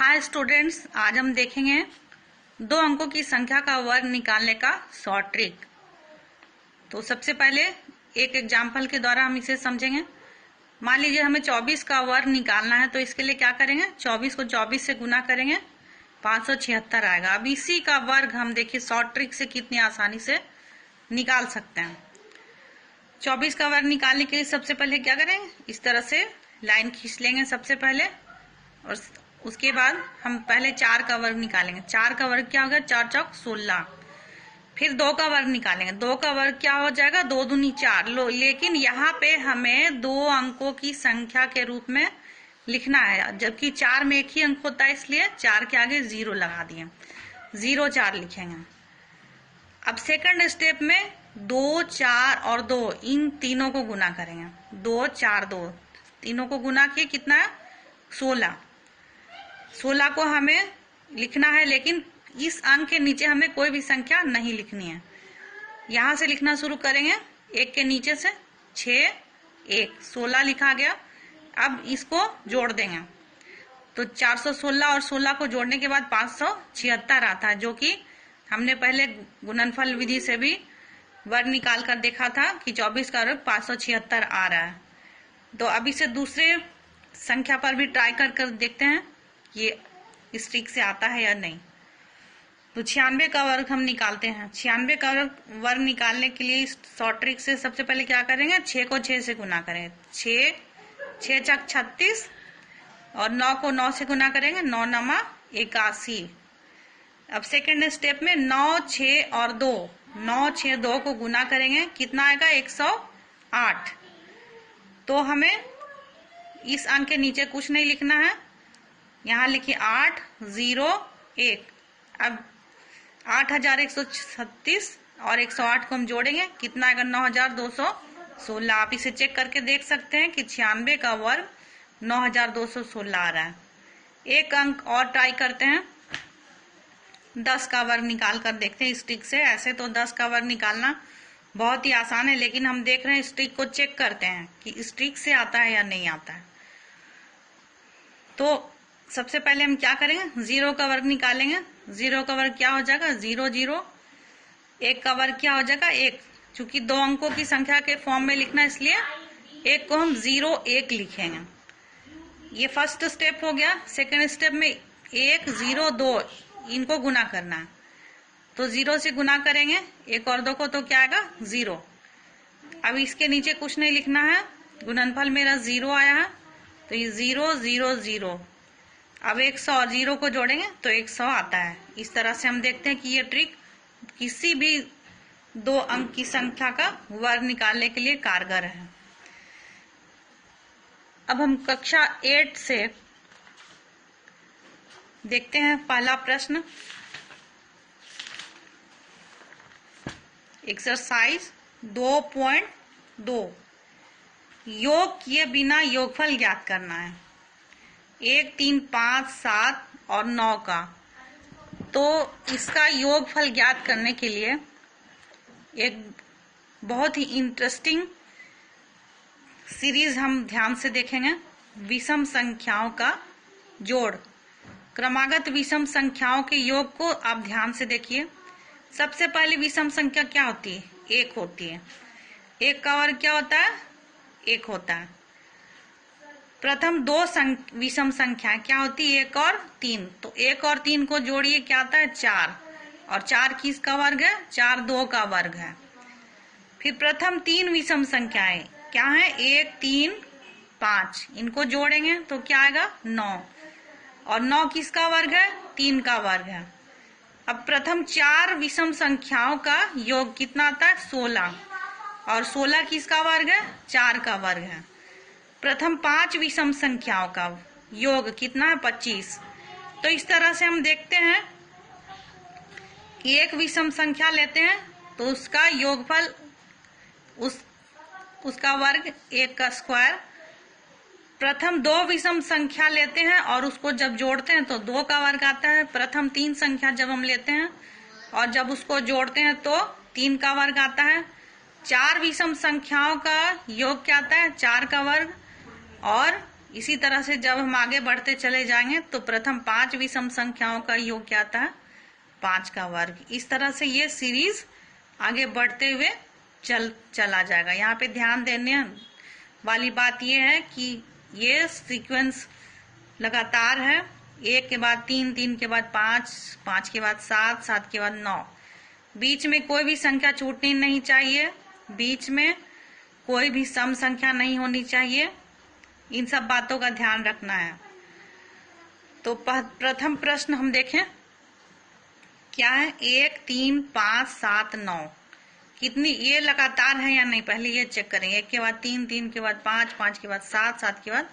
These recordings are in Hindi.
हाय स्टूडेंट्स, आज हम देखेंगे दो अंकों की संख्या का वर्ग निकालने का शॉर्ट ट्रिक। तो सबसे पहले एक एग्जाम्पल के द्वारा हम इसे समझेंगे। मान लीजिए हमें 24 का वर्ग निकालना है, तो इसके लिए क्या करेंगे, 24 को 24 से गुना करेंगे, 576 आएगा। अब इसी का वर्ग हम देखिए शॉर्ट ट्रिक से कितनी आसानी से निकाल सकते हैं। 24 का वर्ग निकालने के लिए सबसे पहले क्या करेंगे, इस तरह से लाइन खींच लेंगे सबसे पहले, और उसके बाद हम पहले 4 का वर्ग निकालेंगे। 4 का वर्ग क्या होगा, 4 चौक 16। फिर 2 का वर्ग निकालेंगे। 2 का वर्ग क्या हो जाएगा, 2 दूनी 4। लेकिन यहाँ पे हमें 2 अंकों की संख्या के रूप में लिखना है, जबकि 4 में एक ही अंक होता है, इसलिए 4 के आगे 0 लगा दिए, 0 4 लिखेंगे। अब सेकंड स्टेप में 2 4 और 2 इन तीनों को गुना करेंगे। 2 4 2 तीनों को गुना किए, कितना है, 16। 16 को हमें लिखना है, लेकिन इस अंक के नीचे हमें कोई भी संख्या नहीं लिखनी है। यहां से लिखना शुरू करेंगे, 1 के नीचे से 6 1 16 लिखा गया। अब इसको जोड़ देंगे, तो 416 और 16 को जोड़ने के बाद 576 आता है, जो कि हमने पहले गुणनफल विधि से भी वर्ग निकाल कर देखा था कि 24 का वर्ग 576 आ रहा है। तो अब इसे दूसरे संख्या पर भी ट्राई कर देखते हैं ये इस ट्रिक से आता है या नहीं। तो 96 का वर्ग हम निकालते हैं। 96 का वर्ग निकालने के लिए इस शॉर्ट ट्रिक से सबसे पहले क्या करेंगे, 6 को 6 से गुना करेंगे। 6 6 चक 36 और 9 को 9 से गुना करेंगे, 9 नमा 81। अब सेकंड स्टेप में 9 6 और 2 9 6 2 को गुना करेंगे, कितना आएगा, 108। तो हमें इस अंक के नीचे कुछ नहीं लिखना है, यहाँ लिखिए 8 0 1। अब 8136 और 108 को हम जोड़ेंगे, कितना आएगा, 9216। आप इसे चेक करके देख सकते हैं कि 96 का वर्ग 9216 आ रहा है। एक अंक और ट्राई करते हैं, 10 का वर्ग निकाल कर देखते हैं इस ट्रिक से। ऐसे तो 10 का वर्ग निकालना बहुत ही आसान है, लेकिन हम देख रहे हैं इस ट्रिक को चेक करते हैं कि इस ट्रिक से आता है या नहीं आता है। तो सबसे पहले हम क्या करेंगे, 0 का वर्ग निकालेंगे। 0 का वर्ग क्या हो जाएगा, 0 0। 1 का वर्ग क्या हो जाएगा, 1। चूंकि 2 अंकों की संख्या के फॉर्म में लिखना है, इसलिए 1 को हम 0 1 लिखेंगे। ये फर्स्ट स्टेप हो गया। सेकंड स्टेप में 1 0 2 इनको गुना करना है, तो 0 से गुना करेंगे 1 और 2 को, तो क्या आएगा, 0। अब इसके नीचे कुछ नहीं लिखना है, गुणनफल मेरा 0 आया है, तो ये 0 0 0। अब 100 और 0 को जोड़ेंगे तो 100 आता है। इस तरह से हम देखते हैं कि ये ट्रिक किसी भी 2 अंक की संख्या का वर्ग निकालने के लिए कारगर है। अब हम कक्षा 8 से देखते हैं पहला प्रश्न। एक्सरसाइज 2.2, योग किए बिना योगफल ज्ञात करना है। 1 3 5 7 और 9 का। तो इसका योगफल ज्ञात करने के लिए एक बहुत ही इंटरेस्टिंग सीरीज हम ध्यान से देखेंगे, विषम संख्याओं का जोड़। क्रमागत विषम संख्याओं के योग को आप ध्यान से देखिए। सबसे पहले विषम संख्या क्या होती है, 1 होती है। 1 का वर्ग क्या होता है, 1 होता है। प्रथम 2 विषम संख्या क्या होती है, 1 और 3। तो 1 और 3 को जोड़िए, क्या आता है, 4। और 4 किसका वर्ग है, 4 2 का वर्ग है। फिर प्रथम 3 विषम संख्याएं क्या है, 1 3 5, इनको जोड़ेंगे तो क्या आएगा, 9। और 9 किसका वर्ग है, 3 का वर्ग है। अब प्रथम 4 विषम संख्याओं का योग कितना आता है, 16। और 16 किसका वर्ग है, 4 का वर्ग है। प्रथम 5 विषम संख्याओं का योग कितना है, 25। तो इस तरह से हम देखते हैं कि एक विषम संख्या लेते हैं तो उसका योगफल उसका वर्ग 1 का स्क्वायर। प्रथम 2 विषम संख्या लेते हैं और उसको जब जोड़ते हैं तो 2 का वर्ग आता है। प्रथम 3 संख्या जब हम लेते हैं और जब उसको जोड़ते हैं तो 3 का वर्ग आता है। 4 विषम संख्याओं का योग क्या आता है, 4 का वर्ग। और इसी तरह से जब हम आगे बढ़ते चले जाएंगे तो प्रथम 5 विषम संख्याओं का योग क्या आता है, 5 का वर्ग। इस तरह से ये सीरीज आगे बढ़ते हुए चला जाएगा। यहाँ पे ध्यान देने वाली बात ये है कि ये सीक्वेंस लगातार है, 1 के बाद 3, 3 के बाद 5, 5 के बाद 7, 7 के बाद 9। बीच में कोई भी संख्या छूटनी नहीं चाहिए, बीच में कोई भी सम संख्या नहीं होनी चाहिए। इन सब बातों का ध्यान रखना है। तो प्रथम प्रश्न हम देखें क्या है, 1, 3, 5, 7, 9 कितनी ये लगातार है या नहीं, पहले ये चेक करें। 1 के बाद 3, 3 के बाद 5, 5 के बाद 7, 7 के बाद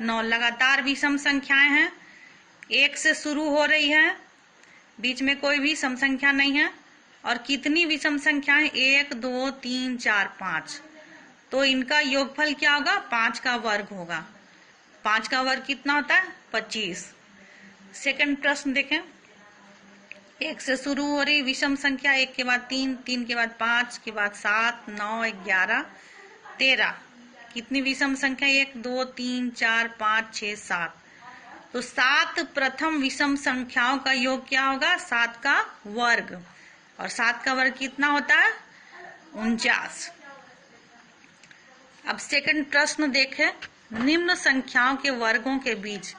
9 लगातार विषम संख्याएं हैं। 1 से शुरू हो रही है, बीच में कोई भी सम संख्या नहीं है। और कितनी विषम संख्याएं, 1, 2, 3, 4, 5। तो इनका योगफल क्या होगा, 5 का वर्ग होगा। 5 का वर्ग कितना होता है, 25। सेकंड प्रश्न देखें, 1 से शुरू हो रही विषम संख्या, 1 के बाद 3, 3 के बाद 5 के बाद 7, 9, 11, 13। कितनी विषम संख्या, 1, 2, 3, 4, 5, 6, 7। तो 7 प्रथम विषम संख्याओं का योग क्या होगा, 7 का वर्ग। और 7 का वर्ग कितना होता है, 49। अब सेकंड प्रश्न देखें, निम्न संख्याओं के वर्गों के बीच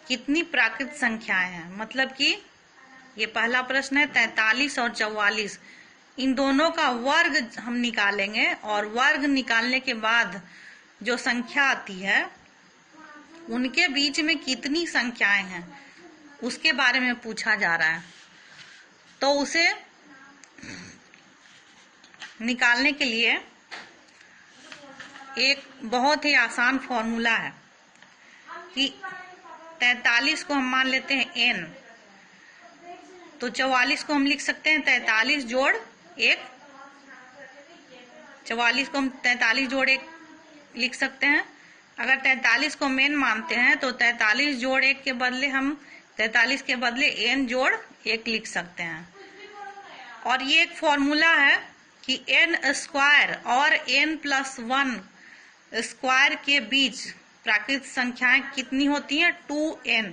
कितनी प्राकृत संख्याएं हैं। मतलब कि ये पहला प्रश्न है, 43 और 44 इन दोनों का वर्ग हम निकालेंगे और वर्ग निकालने के बाद जो संख्या आती है उनके बीच में कितनी संख्याएं हैं उसके बारे में पूछा जा रहा है। तो उसे निकालने के लिए एक बहुत ही आसान फॉर्मूला है कि 43 को हम मान लेते हैं n, तो 44 को हम लिख सकते हैं 43 जोड़ 1। 44 को हम 43 जोड़ 1 लिख सकते हैं। अगर 43 को n मानते हैं तो 43 जोड़ 1 के बदले हम 43 के बदले n जोड़ 1 लिख सकते हैं। और ये एक फॉर्मूला है कि n स्क्वायर और n+1 स्क्वायर के बीच प्राकृत संख्याएं कितनी होती हैं, 2n।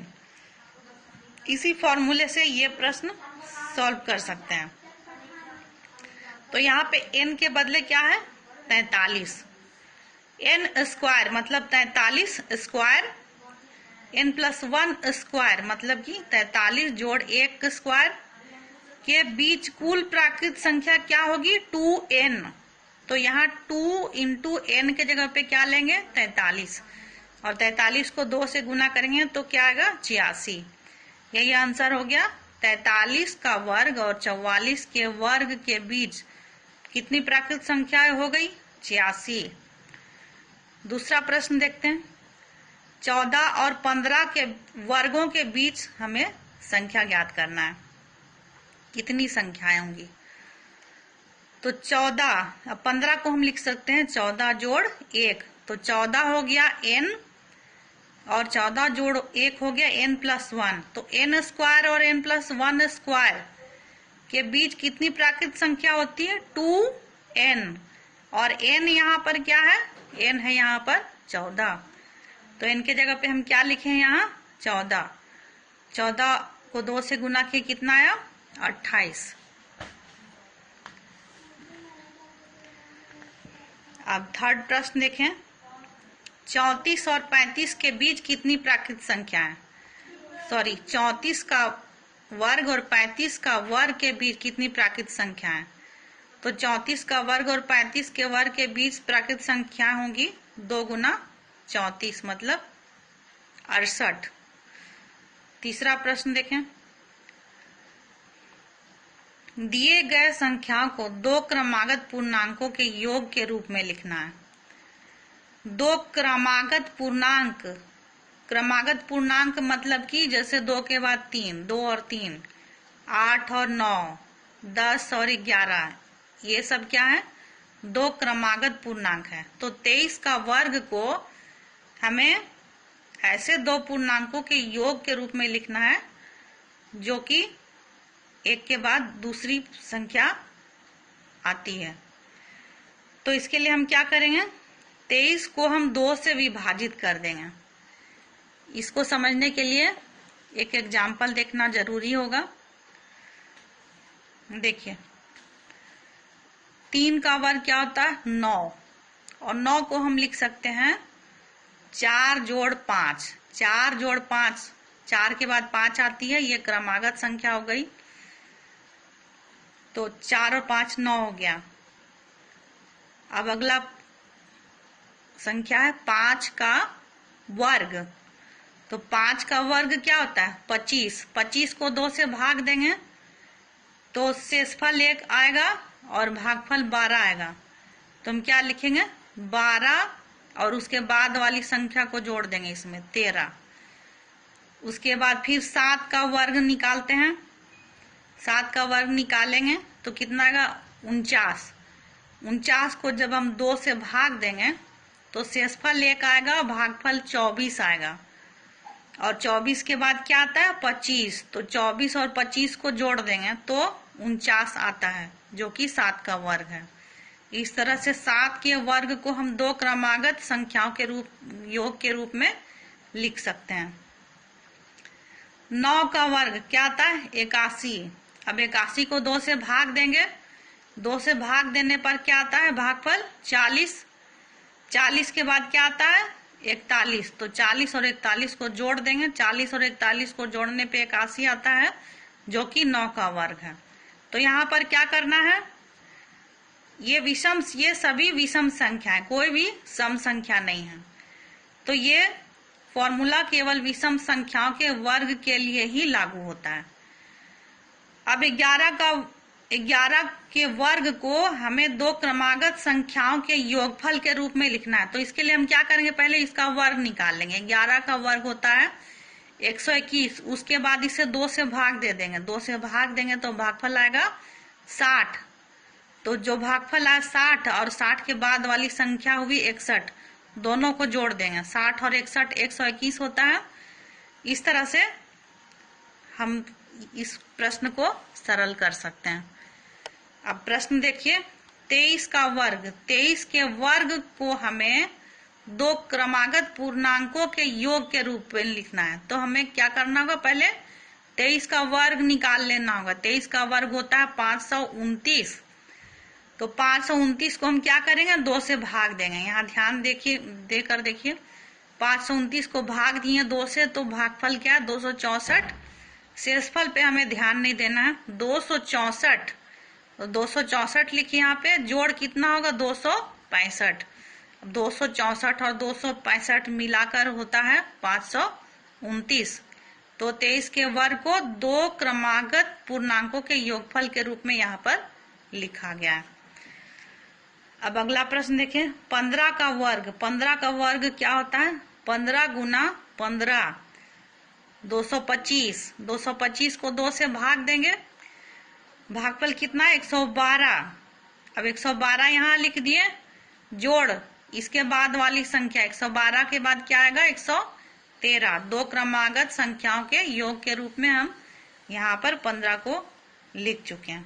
इसी फॉर्मूले से ये प्रश्न सॉल्व कर सकते हैं। तो यहाँ पे n के बदले क्या है, 43। n स्क्वायर मतलब 43 स्क्वायर, n+1 स्क्वायर मतलब कि 43 जोड़ 1 स्क्वायर के बीच कुल प्राकृत संख्या क्या होगी, 2n। तो यहाँ 2 इंटू n के जगह पे क्या लेंगे, 43। और 43 को 2 से गुना करेंगे तो क्या आएगा, 86। यही आंसर हो गया। 43 का वर्ग और 44 के वर्ग के बीच कितनी प्राकृत संख्याएं हो गई, 86। दूसरा प्रश्न देखते हैं, 14 और 15 के वर्गों के बीच हमें संख्या ज्ञात करना है, कितनी संख्याएं होंगी। तो 14, अब 15 को हम लिख सकते हैं 14 जोड़ 1, तो 14 हो गया n और 14 जोड़ 1 हो गया n+1। तो n स्क्वायर और n+1 स्क्वायर के बीच कितनी प्राकृत संख्या होती है, 2n। और n यहाँ पर क्या है, n है यहाँ पर 14। तो n के जगह पे हम क्या लिखें, यहाँ 14। 14 को 2 से गुना किए कितना आया, 28। अब थर्ड प्रश्न देखें, 34 और 35 के बीच कितनी प्राकृत संख्या है, 34 का वर्ग और 35 का वर्ग के बीच कितनी प्राकृत संख्या है। तो 34 का वर्ग और 35 के वर्ग के बीच प्राकृत संख्या होंगी 2 गुना 34 मतलब 68। तीसरा प्रश्न देखें, दिए गए संख्याओं को 2 क्रमागत पूर्णांकों के योग के रूप में लिखना है। 2 क्रमागत पूर्णांक, क्रमागत पूर्णांक मतलब कि जैसे 2 के बाद 3, 2 और 3, 8 और 9, 10 और 11, ये सब क्या है, 2 क्रमागत पूर्णांक है। तो 23 का वर्ग को हमें ऐसे 2 पूर्णांकों के योग के रूप में लिखना है जो कि एक के बाद दूसरी संख्या आती है। तो इसके लिए हम क्या करेंगे, 23 को हम 2 से विभाजित कर देंगे। इसको समझने के लिए एक एग्जाम्पल देखना जरूरी होगा। देखिए 3 का वर्ग क्या होता है 9, और 9 को हम लिख सकते हैं 4 जोड़ 5। 4 जोड़ 5, 4 के बाद 5 आती है, ये क्रमागत संख्या हो गई। तो 4 और 5 9 हो गया। अब अगला संख्या है 5 का वर्ग। तो 5 का वर्ग क्या होता है 25। 25 को 2 से भाग देंगे तो शेषफल 1 आएगा और भागफल 12 आएगा। तो हम क्या लिखेंगे 12 और उसके बाद वाली संख्या को जोड़ देंगे इसमें 13। उसके बाद फिर 7 का वर्ग निकालते हैं। 7 का वर्ग निकालेंगे तो कितना आएगा 49। 49 को जब हम 2 से भाग देंगे तो शेषफल 1 आएगा, भागफल 24 आएगा। और 24 के बाद क्या आता है 25। तो 24 और 25 को जोड़ देंगे तो 49 आता है, जो कि 7 का वर्ग है। इस तरह से 7 के वर्ग को हम 2 क्रमागत संख्याओं के योग के रूप में लिख सकते हैं। 9 का वर्ग क्या आता है 81। अब 81 को 2 से भाग देंगे, 2 से भाग देने पर क्या आता है भागफल 40। 40 के बाद क्या आता है 41। तो 40 और 41 को जोड़ देंगे, 40 और 41 को जोड़ने पे 81 आता है, जो कि 9 का वर्ग है। तो यहाँ पर क्या करना है, ये सभी विषम संख्या है, कोई भी सम संख्या नहीं है। तो ये फॉर्मूला केवल विषम संख्याओं के वर्ग के लिए ही लागू होता है। अब 11 के वर्ग को हमें 2 क्रमागत संख्याओं के योगफल के रूप में लिखना है। तो इसके लिए हम क्या करेंगे, पहले इसका वर्ग निकाल लेंगे। 11 का वर्ग होता है 121। उसके बाद इसे 2 से भाग दे देंगे, 2 से भाग देंगे तो भागफल आएगा 60। तो जो भागफल आया 60 और 60 के बाद वाली संख्या हुई 61, दोनों को जोड़ देंगे। 60 और 61 121 होता है। इस तरह से हम इस प्रश्न को सरल कर सकते हैं। अब प्रश्न देखिए 23 का वर्ग। 23 के वर्ग को हमें 2 क्रमागत पूर्णांकों के योग के रूप में लिखना है। तो हमें क्या करना होगा, पहले 23 का वर्ग निकाल लेना होगा। 23 का वर्ग होता है 529। तो 529 को हम क्या करेंगे 2 से भाग देंगे। यहाँ ध्यान देकर देखिए 529 को भाग दिए 2 से तो भागफल क्या है 264। शेषफल पे हमें ध्यान नहीं देना है, 264। तो 264 लिखिए। यहाँ पे जोड़ कितना होगा 265। 264 और 265 मिलाकर होता है 529। तो 23 के वर्ग को 2 क्रमागत पूर्णांकों के योगफल के रूप में यहाँ पर लिखा गया है। अब अगला प्रश्न देखें 15 का वर्ग। 15 का वर्ग क्या होता है 15 गुना 15 225। 225 को 2 से भाग देंगे, भागफल कितना है 112। अब 112 यहाँ लिख दिए, जोड़ इसके बाद वाली संख्या 112 के बाद क्या आएगा 113। 2 क्रमागत संख्याओं के योग के रूप में हम यहाँ पर 15 को लिख चुके हैं।